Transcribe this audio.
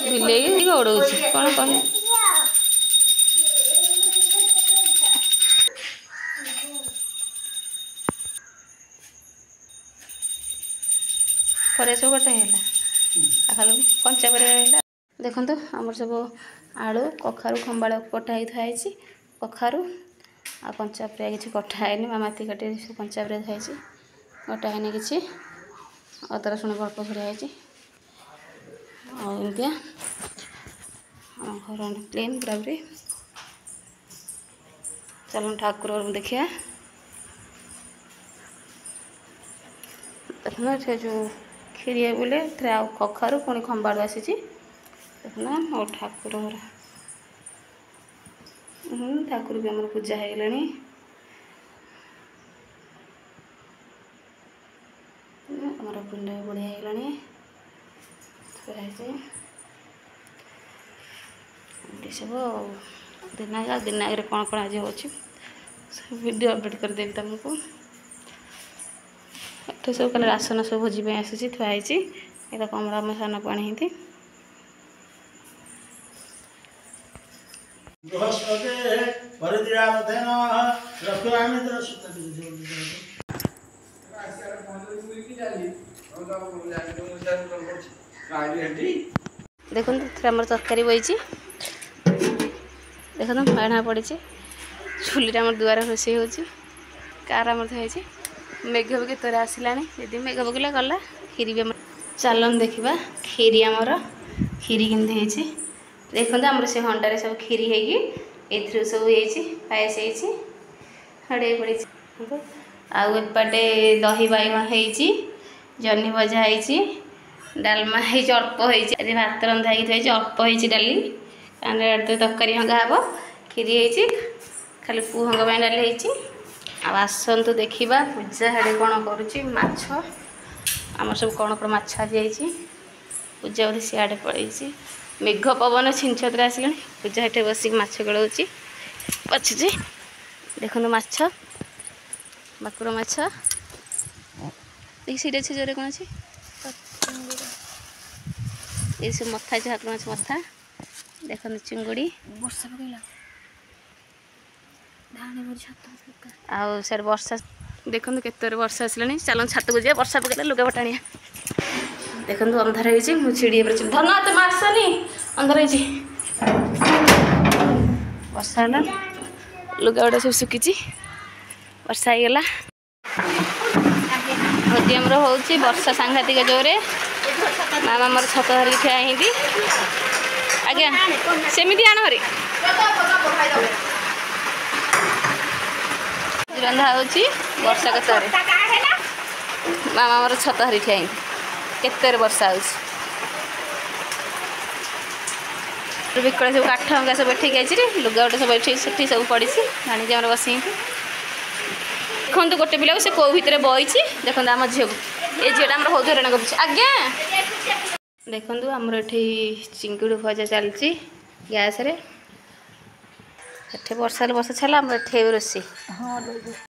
ବିଲେଇ ଗୋଡ଼ଉଛି କ'ଣ କହିବି। ପରେ ସବୁ କଟା ହେଇଗଲା ଖାଲି କଞ୍ଚା ପରିବା ରହିଲା। ଦେଖନ୍ତୁ ଆମର ସବୁ ଆଳୁ କଖାରୁ ଖମ୍ବାଳ କଟା ହେଇ ଥୁଆ ହେଇଛି। କଖାରୁ ଆଉ କଞ୍ଚା ପରିବା କିଛି କଟା ହେଇନି। ମାମା ଏତିକି କାଟି ସବୁ କଞ୍ଚା ପରିବା ଥୁଆ ହେଇଛି, କଟା ହେଇନି କିଛି। ଅଦା ରସୁଣ ଅଳ୍ପ ଛଡ଼ା ହେଇଛି। ଆଉ ଏମିତିଆ ଆମ ଘର ପ୍ଲେନ୍ ପୁରାପୁରି। ଚାଲନ୍ତୁ ଠାକୁର ଘରକୁ ଦେଖିବା। ଦେଖୁନ ସେ ଯେଉଁ କ୍ଷୀରି ବୋଲେ ଏଥିରେ ଆଉ କଖାରୁ ପୁଣି ଖମ୍ବାଳୁ ଆସିଛି। ଦେଖୁନ ମୋ ଠାକୁର ଘର। ଠାକୁର ବି ଆମର ପୂଜା ହେଇଗଲାଣି। ଆମର ପିଣ୍ଡ ବଢ଼ିଆ ହେଇଗଲାଣି। ଏମିତି ସବୁ ଆଉ ଦିନ ଆଗରେ କ'ଣ କ'ଣ ଆଜି ହେଉଛି ସବୁ ଭିଡ଼ିଓ ଅପଲୋଡ଼ କରିଦେବି ତୁମକୁ। ଏଠି ସବୁ କାଲି ରାସନ ସବୁ ଭୋଜି ପାଇଁ ଆସିଛି ଥୁଆ ହେଇଛି। ଏଇଟା କମଳା ଆମ ସାନ ପାଣି ହେଇଛି। ଦେଖନ୍ତୁ ଏଥିରେ ଆମର ତରକାରୀ ବଇଛି। ଦେଖନ୍ତୁ ବାଇଣା ପଡ଼ିଛି। ଚୁଲିରେ ଆମର ଦୁଆର ରୋଷେଇ ହେଉଛି। କାର ଆମର ହେଇଛି। ମେଘ ବି କେତେବେଳେ ଆସିଲାଣି। ଯଦି ମେଘ ପକେଇଲା ଗଲା। କ୍ଷୀରି ବି ଆମର ଚାଲନ୍ତୁ ଦେଖିବା କ୍ଷୀରି ଆମର କ୍ଷୀରି କେମିତି ହେଇଛି। ଦେଖନ୍ତୁ ଆମର ସେ ହଣ୍ଡାରେ ସବୁ କ୍ଷୀରି ହେଇକି ଏଥିରୁ ସବୁ ହେଇଛି। ପାୟସ ହେଇଛି, ହଡ଼େଇ ପଡ଼ିଛି। ଆଉ ଏପଟେ ଦହି ବାଇଗଣ ହେଇଛି, ଜହ୍ନି ଭଜା ହେଇଛି, ଡାଲମା ହେଇଛି ଅଳ୍ପ ହେଇଛି। ଆଜି ଭାତ ରନ୍ଧା ହେଇକି ହେଇଛି ଅଳ୍ପ ହେଇଛି ଡାଲି। କାରଣ ତରକାରୀ ଭଙ୍ଗା ହବ। କ୍ଷୀରି ହେଇଛି, ଖାଲି ପୁଅଙ୍କ ପାଇଁ ଡାଲି ହେଇଛି। ଆଉ ଆସନ୍ତୁ ଦେଖିବା ପୂଜା ହେଠି କ'ଣ କରୁଛି। ମାଛ ଆମର ସବୁ କ'ଣ କ'ଣ ମାଛ ଆଜି ହେଇଛି। ପୂଜା ବୋଧେ ସିଆଡ଼େ ପଳେଇଛି। ମେଘ ପବନ ଛିନଛତରା ଆସିଲାଣି। ପୂଜା ହେଠି ବସିକି ମାଛ ଗଳଉଛି ପଛୁଛି। ଦେଖନ୍ତୁ ମାଛ, ଭାକୁର ମାଛ ସେଇଠି ଅଛି। ଜୋରେ କ'ଣ ଅଛି ଏଇ ସବୁ ମଥା ଅଛି। ଭାକୁର ମାଛ ମଥା। ଦେଖନ୍ତୁ ଚିଙ୍ଗୁଡ଼ି। ବର୍ଷା ପକେଇଲା ଆଉ ସେଆଡ଼େ ବର୍ଷା। ଦେଖନ୍ତୁ କେତେରେ ବର୍ଷା ଆସିଲାଣି। ଚାଲନ୍ତୁ ଛାତକୁ ଯିବା। ବର୍ଷା ପକେଇଲା ଲୁଗାପଟା ଆଣିବା। ଦେଖନ୍ତୁ ଅନ୍ଧାର ହେଇଛି। ମୁଁ ଚିଡ଼ି ଉପରେ ଧନ ଏତେ ଆସନି, ଅନ୍ଧାର ହେଇଛି। ବର୍ଷା ହେଲା, ଲୁଗାପଟା ସବୁ ଶୁଖିଛି। ବର୍ଷା ହେଇଗଲା। ଭୋଜି ଆମର ହେଉଛି। ବର୍ଷା ସାଂଘାତିକ ଜୋରେ। ମାମା ଆମର ଛତା ଧରିକି ଠିଆ ହେଇନ୍ତି। ଆଜ୍ଞା ସେମିତି ଆଣ ଘରେ ରନ୍ଧା ହେଉଛି। ବର୍ଷା କେତେରେ ମାମା ଆମର ଛତା ଧରି ଠିଆ ହେଇନ୍ତି। କେତେରେ ବର୍ଷା ହେଉଛି। ବିକଳ ସବୁ କାଠ ଭଙ୍ଗା ସବୁ ଏଠିକି ଆସିଛି। ଲୁଗା ଗୋଟେ ସବୁ ଏଠି ସେଠି ସବୁ ପଡ଼ିଛି। ଆଣିକି ଆମର ବସେଇନ୍ତି। ଦେଖନ୍ତୁ ଗୋଟେ ପିଲାକୁ ସେ କୋଉ ଭିତରେ ବଇଛି। ଦେଖନ୍ତୁ ଆମ ଝିଅକୁ, ଏ ଝିଅଟା ଆମର ବହୁତ ହଇରାଣ କରୁଛି। ଆଜ୍ଞା ଦେଖନ୍ତୁ ଆମର ଏଠି ଚିଙ୍ଗୁଡ଼ି ଭଜା ଚାଲିଛି ଗ୍ୟାସରେ। ଏଠି ବର୍ଷା ହେଲେ ବର୍ଷା ଛାଡ଼ିଲା। ଆମର ଏଠି ରୋଷେଇ।